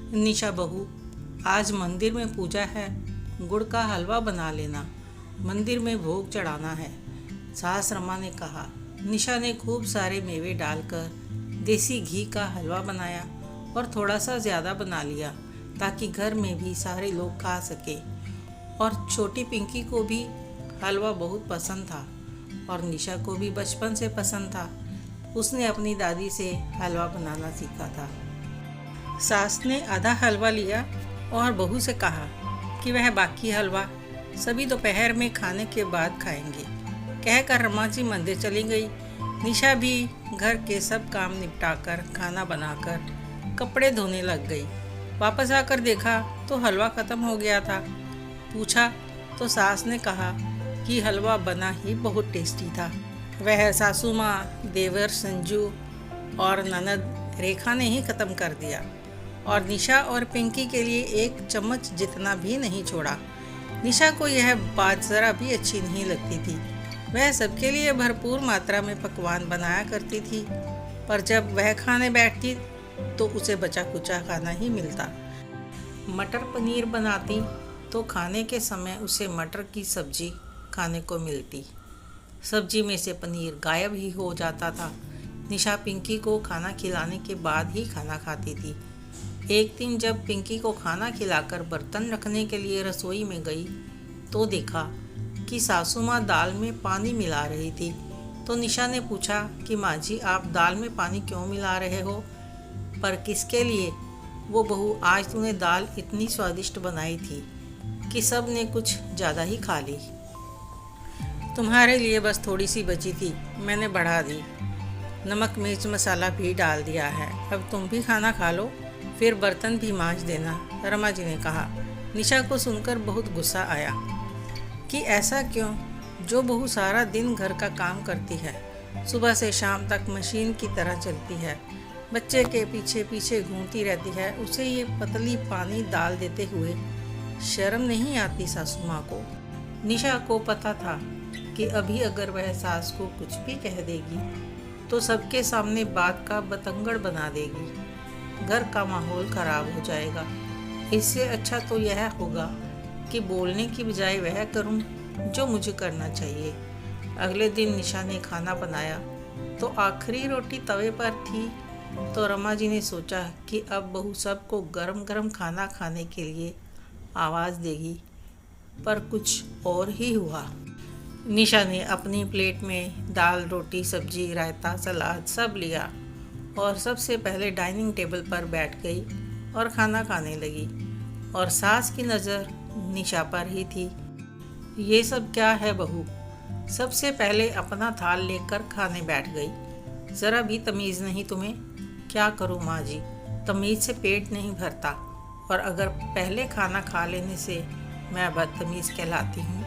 निशा बहू, आज मंदिर में पूजा है, गुड़ का हलवा बना लेना, मंदिर में भोग चढ़ाना है, सास रमा ने कहा। निशा ने खूब सारे मेवे डालकर देसी घी का हलवा बनाया और थोड़ा सा ज़्यादा बना लिया ताकि घर में भी सारे लोग खा सके। और छोटी पिंकी को भी हलवा बहुत पसंद था और निशा को भी बचपन से पसंद था। उसने अपनी दादी से हलवा बनाना सीखा था। सास ने आधा हलवा लिया और बहू से कहा कि वह बाकी हलवा सभी दोपहर में खाने के बाद खाएंगे। कहकर रमा जी मंदिर चली गई। निशा भी घर के सब काम निपटाकर खाना बनाकर कपड़े धोने लग गई। वापस आकर देखा तो हलवा ख़त्म हो गया था। पूछा तो सास ने कहा कि हलवा बना ही बहुत टेस्टी था। वह सासू माँ, देवर संजू और ननद रेखा ने ही ख़त्म कर दिया और निशा और पिंकी के लिए एक चम्मच जितना भी नहीं छोड़ा। निशा को यह बात ज़रा भी अच्छी नहीं लगती थी। वह सबके लिए भरपूर मात्रा में पकवान बनाया करती थी, पर जब वह खाने बैठती तो उसे बचा कुचा खाना ही मिलता। मटर पनीर बनाती तो खाने के समय उसे मटर की सब्जी खाने को मिलती। सब्जी में से पनीर गायब ही हो जाता था। निशा पिंकी को खाना खिलाने के बाद ही खाना खाती थी। एक दिन जब पिंकी को खाना खिलाकर बर्तन रखने के लिए रसोई में गई तो देखा कि सासू माँ दाल में पानी मिला रही थी। तो निशा ने पूछा कि माँ जी, आप दाल में पानी क्यों मिला रहे हो? पर किसके लिए? वो बहू, आज तूने दाल इतनी स्वादिष्ट बनाई थी कि सब ने कुछ ज़्यादा ही खा ली। तुम्हारे लिए बस थोड़ी सी बची थी, मैंने बढ़ा दी। नमक मिर्च मसाला भी डाल दिया है, अब तुम भी खाना खा लो, फिर बर्तन भी मांज देना, रमा जी ने कहा। निशा को सुनकर बहुत गुस्सा आया कि ऐसा क्यों? जो बहू सारा दिन घर का काम करती है, सुबह से शाम तक मशीन की तरह चलती है, बच्चे के पीछे पीछे घूमती रहती है, उसे ये पतली पानी डाल देते हुए शर्म नहीं आती सासू माँ को? निशा को पता था कि अभी अगर वह सास को कुछ भी कह देगी तो सबके सामने बात का बतंगड़ बना देगी। घर का माहौल खराब हो जाएगा। इससे अच्छा तो यह होगा कि बोलने की बजाय वह करूं जो मुझे करना चाहिए। अगले दिन निशा ने खाना बनाया तो आखिरी रोटी तवे पर थी। तो रमा जी ने सोचा कि अब बहू सबको गरम गरम खाना खाने के लिए आवाज़ देगी, पर कुछ और ही हुआ। निशा ने अपनी प्लेट में दाल, रोटी, सब्जी, रायता, सलाद सब लिया और सबसे पहले डाइनिंग टेबल पर बैठ गई और खाना खाने लगी। और सास की नज़र निशा पर ही थी। ये सब क्या है बहू? सबसे पहले अपना थाल लेकर खाने बैठ गई। ज़रा भी तमीज़ नहीं तुम्हें? क्या करूँ माँ जी, तमीज़ से पेट नहीं भरता, और अगर पहले खाना खा लेने से मैं बदतमीज़ कहलाती हूँ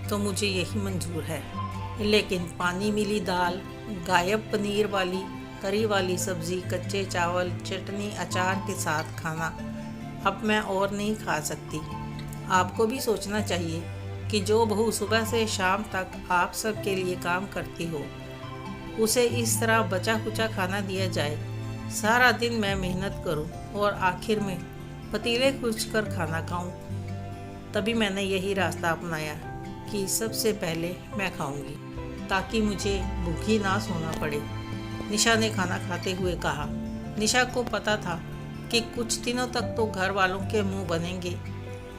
तो मुझे यही मंजूर है। लेकिन पानी मिली दाल, गायब पनीर वाली तरी वाली सब्ज़ी, कच्चे चावल, चटनी, अचार के साथ खाना अब मैं और नहीं खा सकती। आपको भी सोचना चाहिए कि जो बहू सुबह से शाम तक आप सब के लिए काम करती हो, उसे इस तरह बचा कुचा खाना दिया जाए। सारा दिन मैं मेहनत करूं और आखिर में पतीले कुछ कर खाना खाऊं। तभी मैंने यही रास्ता अपनाया कि सबसे पहले मैं खाऊंगी ताकि मुझे भूखी ना सोना पड़े। निशा ने खाना खाते हुए कहा। निशा को पता था कि कुछ दिनों तक तो घर वालों के मुंह बनेंगे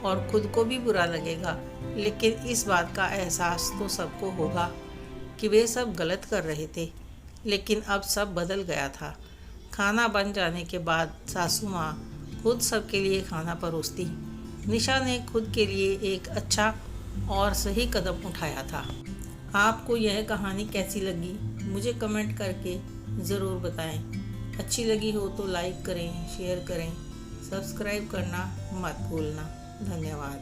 और खुद को भी बुरा लगेगा, लेकिन इस बात का एहसास तो सबको होगा कि वे सब गलत कर रहे थे। लेकिन अब सब बदल गया था। खाना बन जाने के बाद सासू माँ खुद सबके लिए खाना परोसती। निशा ने खुद के लिए एक अच्छा और सही कदम उठाया था। आपको यह कहानी कैसी लगी मुझे कमेंट करके ज़रूर बताएं। अच्छी लगी हो तो लाइक करें, शेयर करें, सब्सक्राइब करना मत भूलना। धन्यवाद।